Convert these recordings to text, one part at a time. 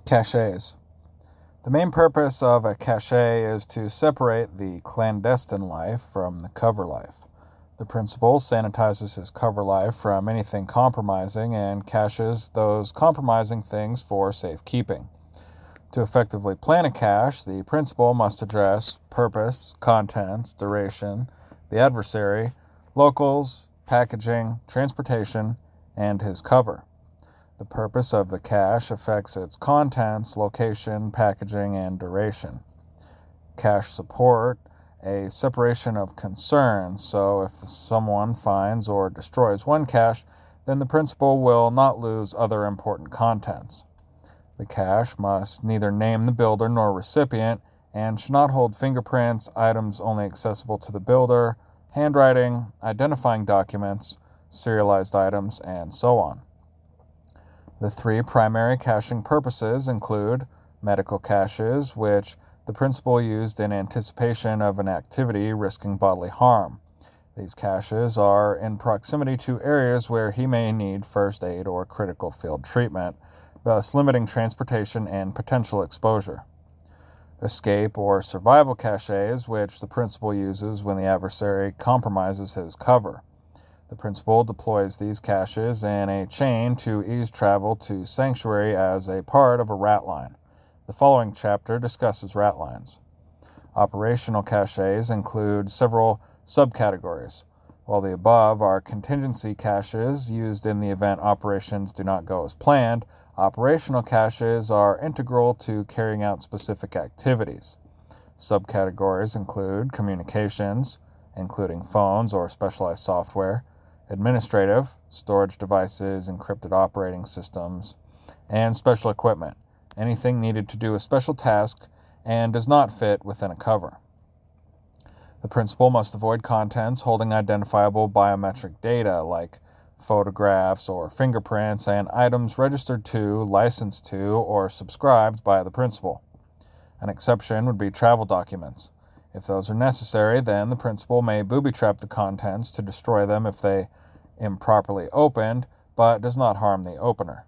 Caches. The main purpose of a cache is to separate the clandestine life from the cover life. The principal sanitizes his cover life from anything compromising and caches those compromising things for safekeeping. To effectively plan a cache, the principal must address purpose, contents, duration, the adversary, locals, packaging, transportation, and his cover. The purpose of the cache affects its contents, location, packaging, and duration. Cache support a separation of concern, so if someone finds or destroys one cache, then the principal will not lose other important contents. The cache must neither name the builder nor recipient and should not hold fingerprints, items only accessible to the builder, handwriting, identifying documents, serialized items, and so on. The three primary caching purposes include medical caches, which the principal used in anticipation of an activity risking bodily harm. These caches are in proximity to areas where he may need first aid or critical field treatment, thus limiting transportation and potential exposure. Escape or survival caches, which the principal uses when the adversary compromises his cover. The principal deploys these caches in a chain to ease travel to sanctuary as a part of a rat line. The following chapter discusses rat lines. Operational caches include several subcategories. While the above are contingency caches used in the event operations do not go as planned, operational caches are integral to carrying out specific activities. Subcategories include communications, including phones or specialized software, administrative, storage devices, encrypted operating systems, and special equipment, anything needed to do a special task and does not fit within a cover. The principal must avoid contents holding identifiable biometric data like photographs or fingerprints and items registered to, licensed to, or subscribed by the principal. An exception would be travel documents. If those are necessary, then the principal may booby-trap the contents to destroy them if they improperly opened, but does not harm the opener.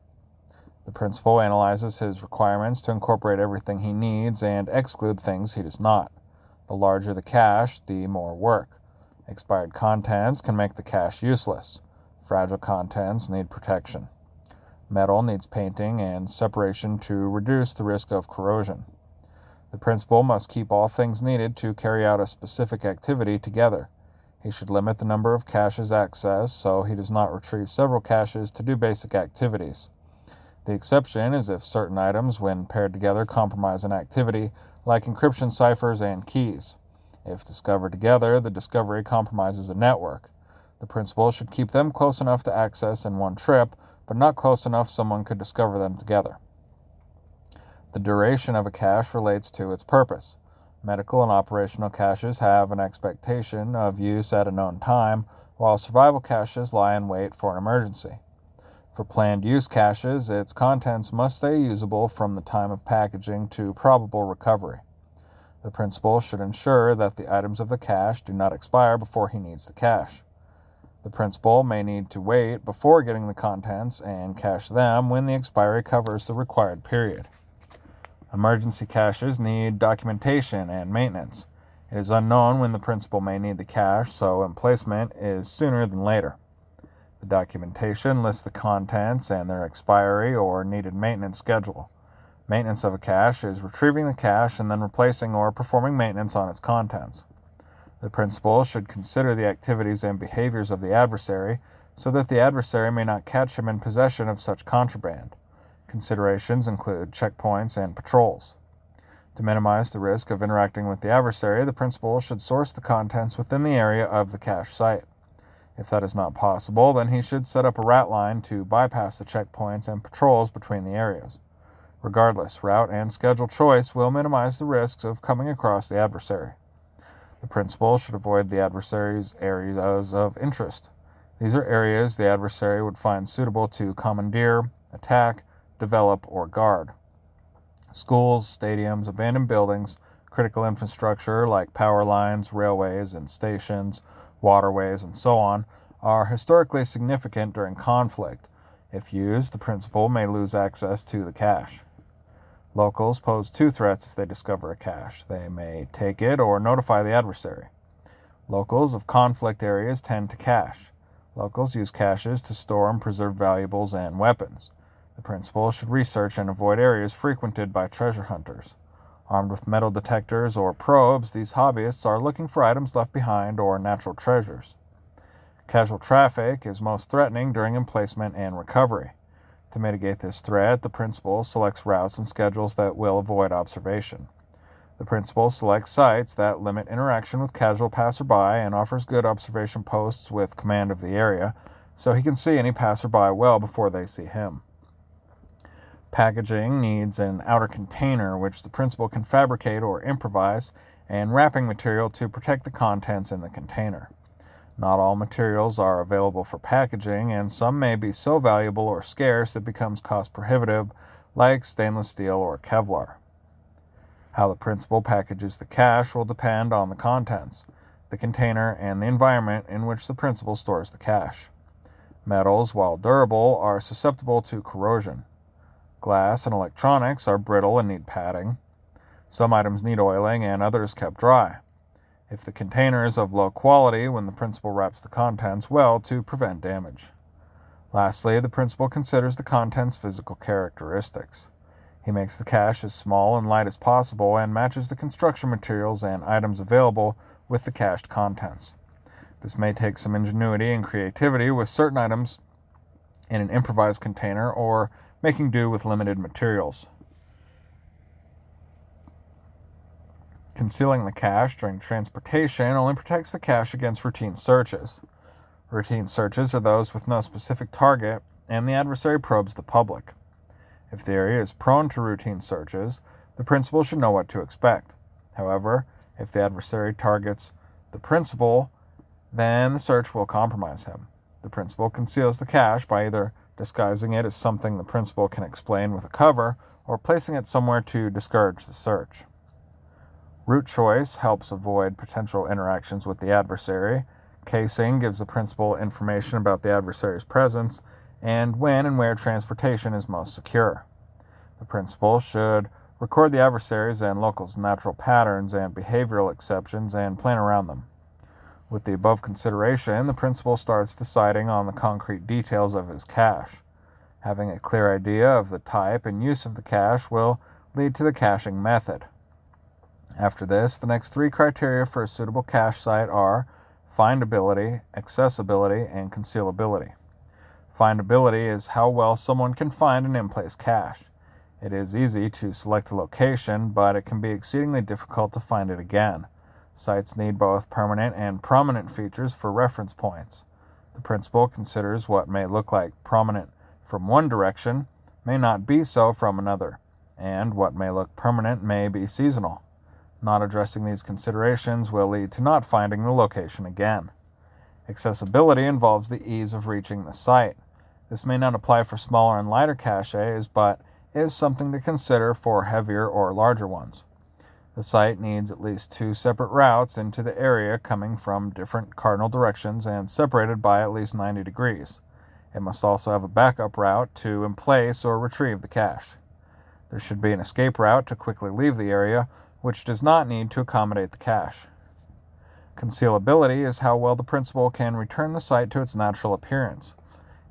The principal analyzes his requirements to incorporate everything he needs and exclude things he does not. The larger the cache, the more work. Expired contents can make the cache useless. Fragile contents need protection. Metal needs painting and separation to reduce the risk of corrosion. The principal must keep all things needed to carry out a specific activity together. He should limit the number of caches accessed so he does not retrieve several caches to do basic activities. The exception is if certain items, when paired together, compromise an activity, like encryption ciphers and keys. If discovered together, the discovery compromises a network. The principal should keep them close enough to access in one trip, but not close enough someone could discover them together. The duration of a cache relates to its purpose. Medical and operational caches have an expectation of use at a known time, while survival caches lie in wait for an emergency. For planned use caches, its contents must stay usable from the time of packaging to probable recovery. The principal should ensure that the items of the cache do not expire before he needs the cache. The principal may need to wait before getting the contents and cache them when the expiry covers the required period. Emergency caches need documentation and maintenance. It is unknown when the principal may need the cache, so emplacement is sooner than later. The documentation lists the contents and their expiry or needed maintenance schedule. Maintenance of a cache is retrieving the cache and then replacing or performing maintenance on its contents. The principal should consider the activities and behaviors of the adversary so that the adversary may not catch him in possession of such contraband. Considerations include checkpoints and patrols. To minimize the risk of interacting with the adversary, the principal should source the contents within the area of the cache site. If that is not possible, then he should set up a rat line to bypass the checkpoints and patrols between the areas. Regardless, route and schedule choice will minimize the risks of coming across the adversary. The principal should avoid the adversary's areas of interest. These are areas the adversary would find suitable to commandeer, attack, develop, or guard. Schools, stadiums, abandoned buildings, critical infrastructure like power lines, railways, and stations, waterways, and so on, are historically significant during conflict. If used, the principal may lose access to the cache. Locals pose two threats if they discover a cache. They may take it or notify the adversary. Locals of conflict areas tend to cache. Locals use caches to store and preserve valuables and weapons. The principal should research and avoid areas frequented by treasure hunters. Armed with metal detectors or probes, these hobbyists are looking for items left behind or natural treasures. Casual traffic is most threatening during emplacement and recovery. To mitigate this threat, the principal selects routes and schedules that will avoid observation. The principal selects sites that limit interaction with casual passerby and offers good observation posts with command of the area, so he can see any passerby well before they see him. Packaging needs an outer container which the principal can fabricate or improvise, and wrapping material to protect the contents in the container. Not all materials are available for packaging, and some may be so valuable or scarce it becomes cost prohibitive, like stainless steel or Kevlar. How the principal packages the cache will depend on the contents, the container, and the environment in which the principal stores the cache. Metals, while durable, are susceptible to corrosion. Glass and electronics are brittle and need padding. Some items need oiling and others kept dry. If the container is of low quality, when the principal wraps the contents well to prevent damage. Lastly, the principal considers the contents' physical characteristics. He makes the cache as small and light as possible and matches the construction materials and items available with the cached contents. This may take some ingenuity and creativity with certain items in an improvised container or making do with limited materials. Concealing the cache during transportation only protects the cache against routine searches. Routine searches are those with no specific target, and the adversary probes the public. If the area is prone to routine searches, the principal should know what to expect. However, if the adversary targets the principal, then the search will compromise him. The principal conceals the cache by either disguising it as something the principal can explain with a cover or placing it somewhere to discourage the search. Route choice helps avoid potential interactions with the adversary. Casing gives the principal information about the adversary's presence and when and where transportation is most secure. The principal should record the adversaries and locals' natural patterns and behavioral exceptions and plan around them. With the above consideration, the principal starts deciding on the concrete details of his cache. Having a clear idea of the type and use of the cache will lead to the caching method. After this, the next three criteria for a suitable cache site are findability, accessibility, and concealability. Findability is how well someone can find an in-place cache. It is easy to select a location, but it can be exceedingly difficult to find it again. Sites need both permanent and prominent features for reference points. The principal considers what may look like prominent from one direction may not be so from another, and what may look permanent may be seasonal. Not addressing these considerations will lead to not finding the location again. Accessibility involves the ease of reaching the site. This may not apply for smaller and lighter caches, but is something to consider for heavier or larger ones. The site needs at least 2 separate routes into the area coming from different cardinal directions and separated by at least 90 degrees. It must also have a backup route to emplace or retrieve the cache. There should be an escape route to quickly leave the area, which does not need to accommodate the cache. Concealability is how well the principal can return the site to its natural appearance.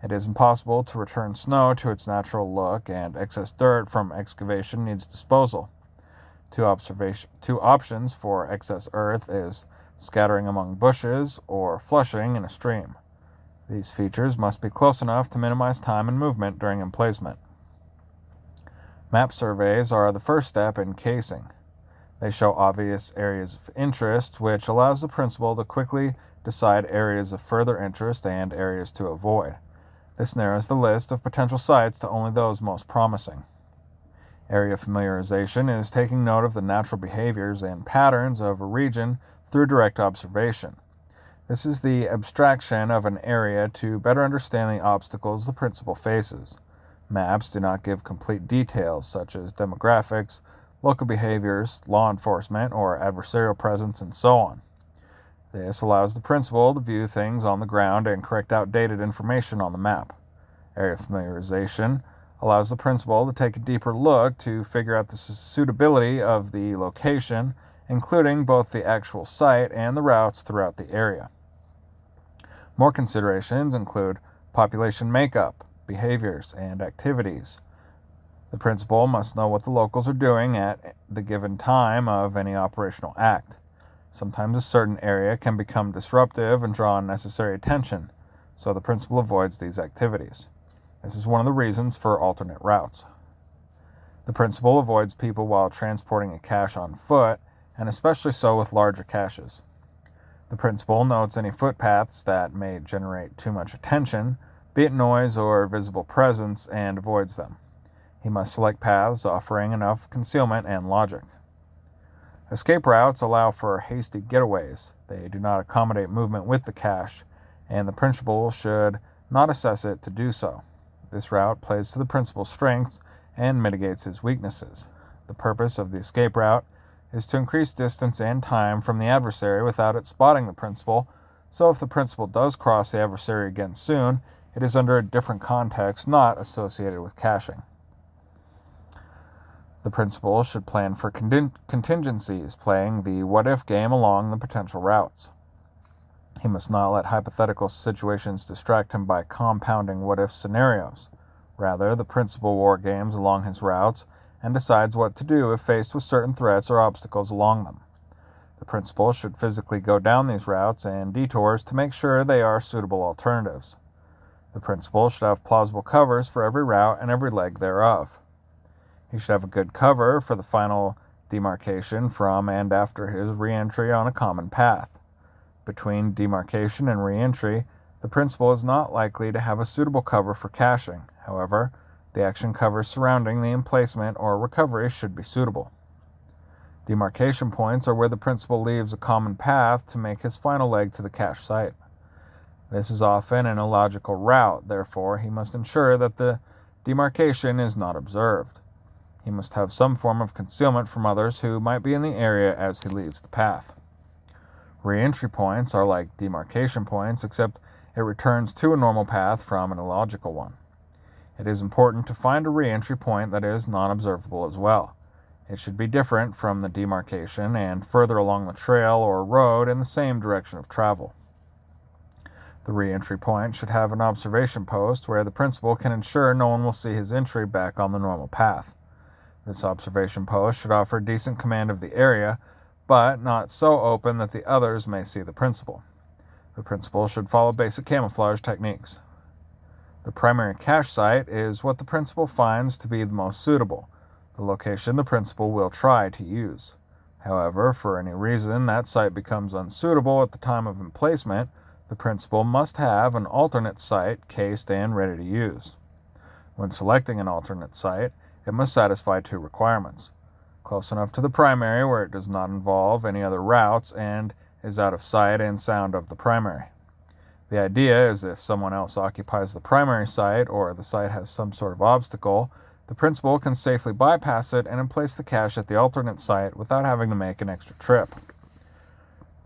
It is impossible to return snow to its natural look, and excess dirt from excavation needs disposal. Two options for excess earth is scattering among bushes or flushing in a stream. These features must be close enough to minimize time and movement during emplacement. Map surveys are the first step in casing. They show obvious areas of interest, which allows the principal to quickly decide areas of further interest and areas to avoid. This narrows the list of potential sites to only those most promising. Area familiarization is taking note of the natural behaviors and patterns of a region through direct observation. This is the abstraction of an area to better understand the obstacles the principal faces. Maps do not give complete details such as demographics, local behaviors, law enforcement, or adversarial presence, and so on. This allows the principal to view things on the ground and correct outdated information on the map. Area familiarization allows the principal to take a deeper look to figure out the suitability of the location, including both the actual site and the routes throughout the area. More considerations include population makeup, behaviors, and activities. The principal must know what the locals are doing at the given time of any operational act. Sometimes a certain area can become disruptive and draw unnecessary attention, so the principal avoids these activities. This is one of the reasons for alternate routes. The principal avoids people while transporting a cache on foot, and especially so with larger caches. The principal notes any footpaths that may generate too much attention, be it noise or visible presence, and avoids them. He must select paths offering enough concealment and logic. Escape routes allow for hasty getaways. They do not accommodate movement with the cache, and the principal should not assess it to do so. This route plays to the principal's strengths and mitigates his weaknesses. The purpose of the escape route is to increase distance and time from the adversary without it spotting the principal, so if the principal does cross the adversary again soon, it is under a different context not associated with caching. The principal should plan for contingencies, playing the what-if game along the potential routes. He must not let hypothetical situations distract him by compounding what-if scenarios. Rather, the principal war games along his routes and decides what to do if faced with certain threats or obstacles along them. The principal should physically go down these routes and detours to make sure they are suitable alternatives. The principal should have plausible covers for every route and every leg thereof. He should have a good cover for the final demarcation from and after his re-entry on a common path. Between demarcation and re-entry, the principal is not likely to have a suitable cover for caching. However, the action covers surrounding the emplacement or recovery should be suitable. Demarcation points are where the principal leaves a common path to make his final leg to the cache site. This is often an illogical route, therefore he must ensure that the demarcation is not observed. He must have some form of concealment from others who might be in the area as he leaves the path. Re-entry points are like demarcation points, except it returns to a normal path from an illogical one. It is important to find a re-entry point that is non-observable as well. It should be different from the demarcation and further along the trail or road in the same direction of travel. The re-entry point should have an observation post where the principal can ensure no one will see his entry back on the normal path. This observation post should offer decent command of the area, but not so open that the others may see the principal. The principal should follow basic camouflage techniques. The primary cache site is what the principal finds to be the most suitable, the location the principal will try to use. However, for any reason that site becomes unsuitable at the time of emplacement, the principal must have an alternate site cased and ready to use. When selecting an alternate site, it must satisfy two requirements: close enough to the primary where it does not involve any other routes and is out of sight and sound of the primary. The idea is if someone else occupies the primary site or the site has some sort of obstacle, the principal can safely bypass it and emplace the cache at the alternate site without having to make an extra trip.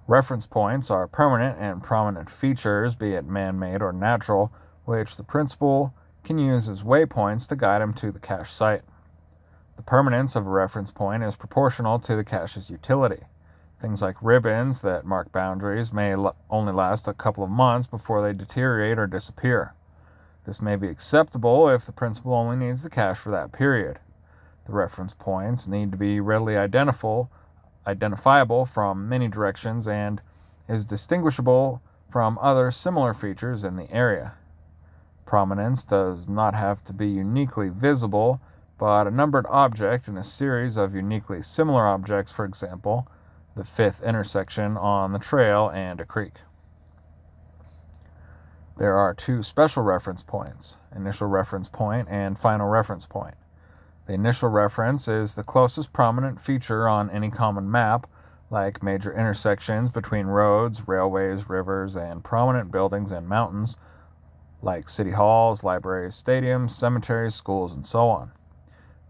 Reference points are permanent and prominent features, be it man-made or natural, which the principal can use as waypoints to guide him to the cache site. The permanence of a reference point is proportional to the cache's utility. Things like ribbons that mark boundaries may only last a couple of months before they deteriorate or disappear. This may be acceptable if the principal only needs the cache for that period. The reference points need to be readily identifiable from many directions and is distinguishable from other similar features in the area. Prominence does not have to be uniquely visible, but a numbered object in a series of uniquely similar objects, for example, the fifth intersection on the trail and a creek. There are two special reference points, initial reference point and final reference point. The initial reference is the closest prominent feature on any common map, like major intersections between roads, railways, rivers, and prominent buildings and mountains, like city halls, libraries, stadiums, cemeteries, schools, and so on.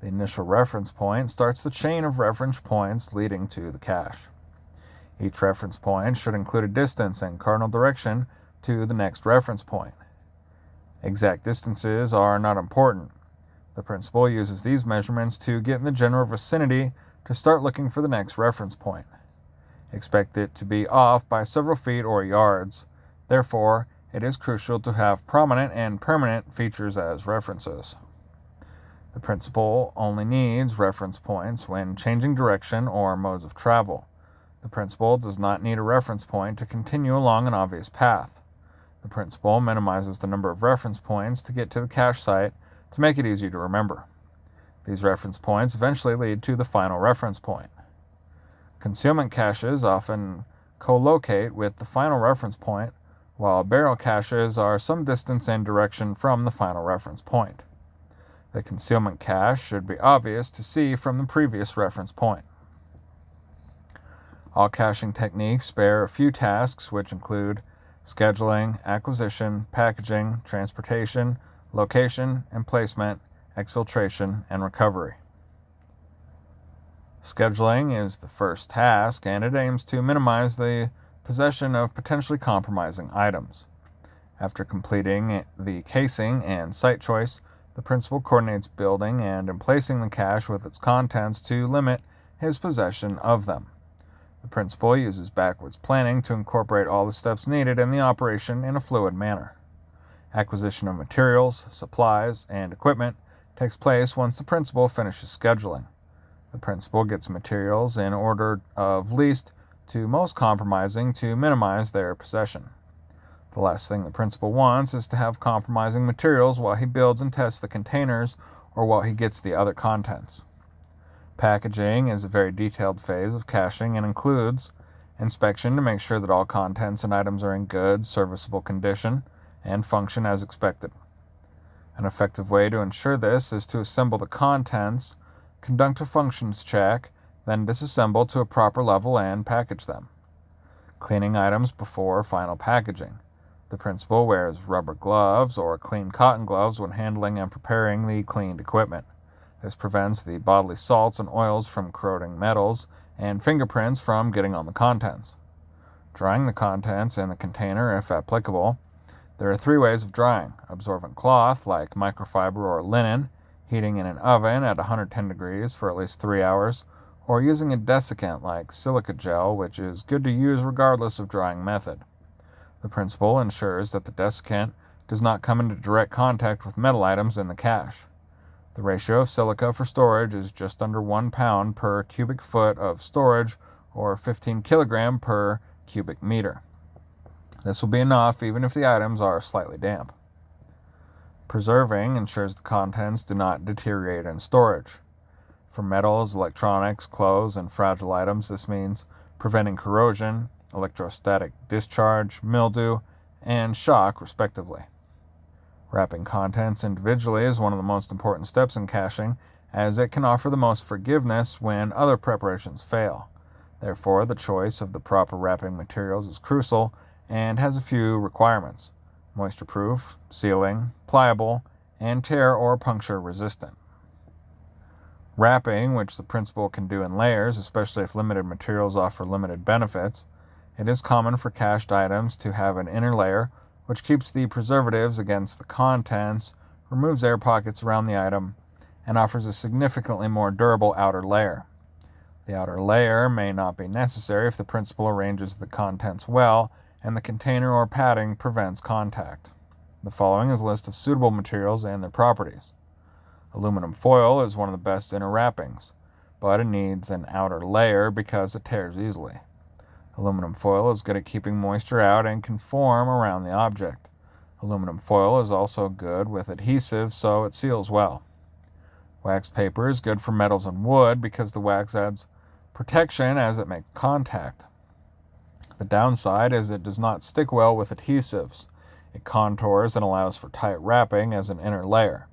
The initial reference point starts the chain of reference points leading to the cache. Each reference point should include a distance and cardinal direction to the next reference point. Exact distances are not important. The principal uses these measurements to get in the general vicinity to start looking for the next reference point. Expect it to be off by several feet or yards. Therefore, it is crucial to have prominent and permanent features as references. The principal only needs reference points when changing direction or modes of travel. The principal does not need a reference point to continue along an obvious path. The principal minimizes the number of reference points to get to the cache site to make it easier to remember. These reference points eventually lead to the final reference point. Concealment caches often co-locate with the final reference point, while burial caches are some distance and direction from the final reference point. The concealment cache should be obvious to see from the previous reference point. All caching techniques spare a few tasks, which include scheduling, acquisition, packaging, transportation, location and placement, exfiltration, and recovery. Scheduling is the first task, and it aims to minimize the possession of potentially compromising items. After completing the casing and site choice, the principal coordinates building and emplacing the cache with its contents to limit his possession of them. The principal uses backwards planning to incorporate all the steps needed in the operation in a fluid manner. Acquisition of materials, supplies, and equipment takes place once the principal finishes scheduling. The principal gets materials in order of least to most compromising to minimize their possession. The last thing the principal wants is to have compromising materials while he builds and tests the containers or while he gets the other contents. Packaging is a very detailed phase of caching and includes inspection to make sure that all contents and items are in good, serviceable condition and function as expected. An effective way to ensure this is to assemble the contents, conduct a functions check, then disassemble to a proper level and package them. Cleaning items before final packaging. The principal wears rubber gloves or clean cotton gloves when handling and preparing the cleaned equipment. This prevents the bodily salts and oils from corroding metals and fingerprints from getting on the contents. Drying the contents in the container if applicable. There are 3 ways of drying: absorbent cloth like microfiber or linen, heating in an oven at 110 degrees for at least 3 hours, or using a desiccant like silica gel, which is good to use regardless of drying method. The principal ensures that the desiccant does not come into direct contact with metal items in the cache. The ratio of silica for storage is just under 1 pound per cubic foot of storage, or 15 kilogram per cubic meter. This will be enough even if the items are slightly damp. Preserving ensures the contents do not deteriorate in storage. For metals, electronics, clothes, and fragile items, this means preventing corrosion, electrostatic discharge, mildew, and shock, respectively. Wrapping contents individually is one of the most important steps in caching, as it can offer the most forgiveness when other preparations fail. Therefore, the choice of the proper wrapping materials is crucial and has a few requirements: moisture-proof, sealing, pliable, and tear or puncture resistant. Wrapping, which the principal can do in layers, especially if limited materials offer limited benefits. It is common for cached items to have an inner layer, which keeps the preservatives against the contents, removes air pockets around the item, and offers a significantly more durable outer layer. The outer layer may not be necessary if the principal arranges the contents well and the container or padding prevents contact. The following is a list of suitable materials and their properties. Aluminum foil is one of the best inner wrappings, but it needs an outer layer because it tears easily. Aluminum foil is good at keeping moisture out and can form around the object. Aluminum foil is also good with adhesive, so it seals well. Wax paper is good for metals and wood because the wax adds protection as it makes contact. The downside is it does not stick well with adhesives. It contours and allows for tight wrapping as an inner layer.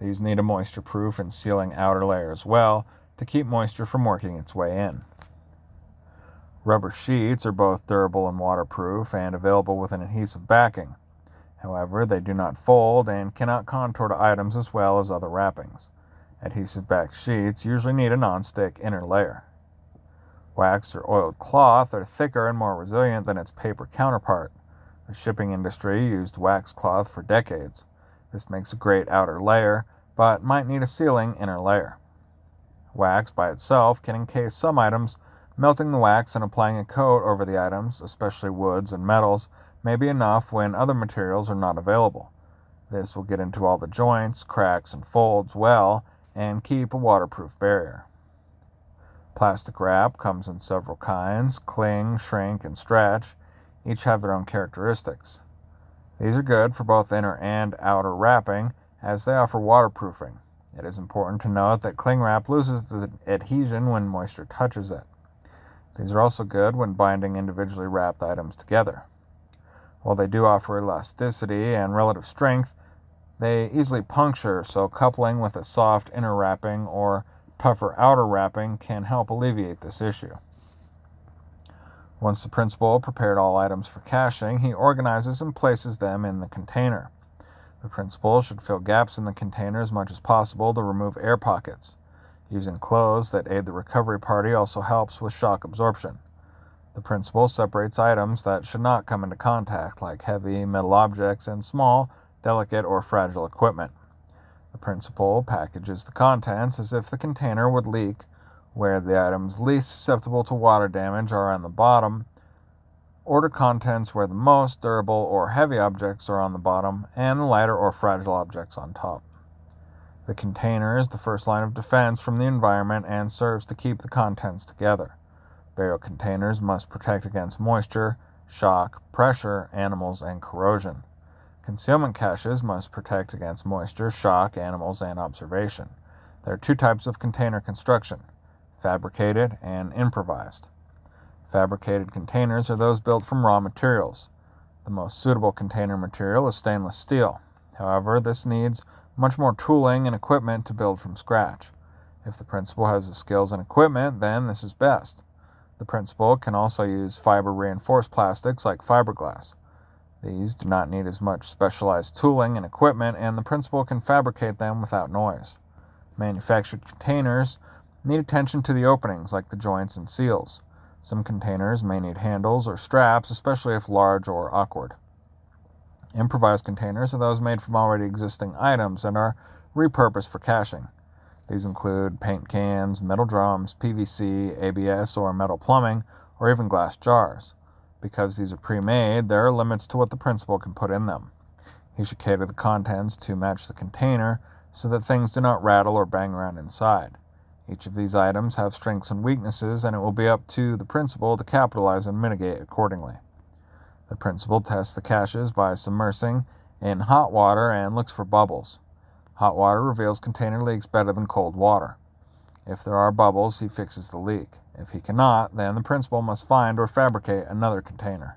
These need a moisture-proof and sealing outer layer as well to keep moisture from working its way in. Rubber sheets are both durable and waterproof and available with an adhesive backing. However, they do not fold and cannot contour to items as well as other wrappings. Adhesive-backed sheets usually need a non-stick inner layer. Waxed or oiled cloth are thicker and more resilient than its paper counterpart. The shipping industry used waxed cloth for decades. This makes a great outer layer, but might need a sealing inner layer. Wax by itself can encase some items. Melting the wax and applying a coat over the items, especially woods and metals, may be enough when other materials are not available. This will get into all the joints, cracks, and folds well and keep a waterproof barrier. Plastic wrap comes in several kinds: cling, shrink, and stretch. Each have their own characteristics. These are good for both inner and outer wrapping, as they offer waterproofing. It is important to note that cling wrap loses its adhesion when moisture touches it. These are also good when binding individually wrapped items together. While they do offer elasticity and relative strength, they easily puncture, so coupling with a soft inner wrapping or tougher outer wrapping can help alleviate this issue. Once the principal prepared all items for caching, he organizes and places them in the container. The principal should fill gaps in the container as much as possible to remove air pockets. Using clothes that aid the recovery party also helps with shock absorption. The principal separates items that should not come into contact, like heavy metal objects and small, delicate, or fragile equipment. The principal packages the contents as if the container would leak, where the items least susceptible to water damage are on the bottom. Order contents where the most durable or heavy objects are on the bottom, and the lighter or fragile objects on top. The container is the first line of defense from the environment and serves to keep the contents together. Burial containers must protect against moisture, shock, pressure, animals, and corrosion. Concealment caches must protect against moisture, shock, animals, and observation. There are two types of container construction: fabricated and improvised. Fabricated containers are those built from raw materials. The most suitable container material is stainless steel. However, this needs much more tooling and equipment to build from scratch. If the principal has the skills and equipment, then this is best. The principal can also use fiber-reinforced plastics like fiberglass. These do not need as much specialized tooling and equipment, and the principal can fabricate them without noise. Manufactured containers need attention to the openings, like the joints and seals. Some containers may need handles or straps, especially if large or awkward. Improvised containers are those made from already existing items and are repurposed for caching. These include paint cans, metal drums, PVC, ABS or metal plumbing, or even glass jars. Because these are pre-made, there are limits to what the principal can put in them. He should cater the contents to match the container so that things do not rattle or bang around inside. Each of these items have strengths and weaknesses, and it will be up to the principal to capitalize and mitigate accordingly. The principal tests the caches by submersing in hot water and looks for bubbles. Hot water reveals container leaks better than cold water. If there are bubbles, he fixes the leak. If he cannot, then the principal must find or fabricate another container.